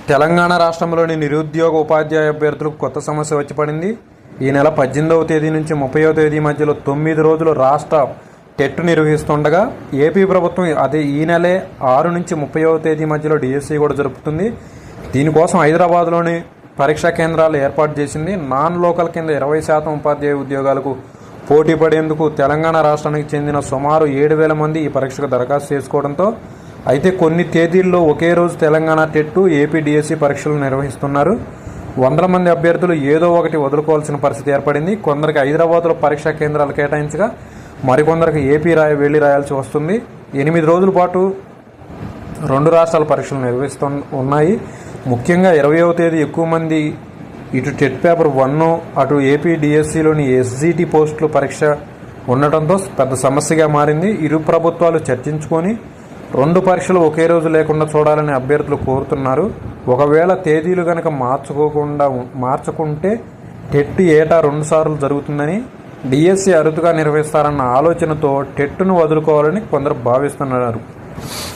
తెలంగాణ రాష్ట్రంలోని నిరుద్యోగ ఉపాధ్యాయ అభ్యర్థులకు కొత్త సమస్య వచ్చి పడింది. ఈ నెల 18వ తేదీ నుంచి 30వ తేదీ మధ్యలో 9 రోజులు రాష్ట్ర టెట్ నిర్వహిస్తుండగా ఏపీ ప్రభుత్వం అదే ఈ నెలే 6 నుంచి 30వ తేదీ మధ్యలో డిఎస్సి కూడా జరుపుతుంది. దీనికోసం హైదరాబాద్లోని పరీక్షా కేంద్రాలు ఏర్పాటు చేసింది. నాన్ లోకల్ కింద 20% ఉపాధ్యాయ ఉద్యోగాలకు పోటీ పడేందుకు తెలంగాణ రాష్ట్రానికి చెందిన సుమారు 7,000 మంది ఈ పరీక్షకు దరఖాస్తు చేసుకోవడంతో అయితే కొన్ని తేదీల్లో ఒకే రోజు తెలంగాణ టెట్, ఏపీ డిఎస్సి పరీక్షలు నిర్వహిస్తున్నారు. 100 మంది అభ్యర్థులు ఏదో ఒకటి వదులుకోవాల్సిన పరిస్థితి ఏర్పడింది. కొందరికి హైదరాబాద్లో పరీక్షా కేంద్రాలు కేటాయించగా మరికొందరికి ఏపీ వెళ్ళి రాయాల్సి వస్తుంది. 8 రోజుల పాటు 2 రాష్ట్రాల పరీక్షలు ఉన్నాయి. ముఖ్యంగా 20వ తేదీ ఎక్కువ మంది ఇటు టెట్ పేపర్ 1, అటు ఏపీ డిఎస్సిలోని ఎస్జిటి పోస్టులు పరీక్ష ఉండటంతో పెద్ద సమస్యగా మారింది. ఇరు ప్రభుత్వాలు చర్చించుకొని 2 పరీక్షలు ఒకే రోజు లేకుండా చూడాలని అభ్యర్థులు కోరుతున్నారు. ఒకవేళ తేదీలు కనుక మార్చుకుంటే టెట్ ఏటా 2 సార్లు జరుగుతుందని, డిఎస్సి అరుదుగా నిర్వహిస్తారన్న ఆలోచనతో టెట్ను వదులుకోవాలని కొందరు భావిస్తున్నారు.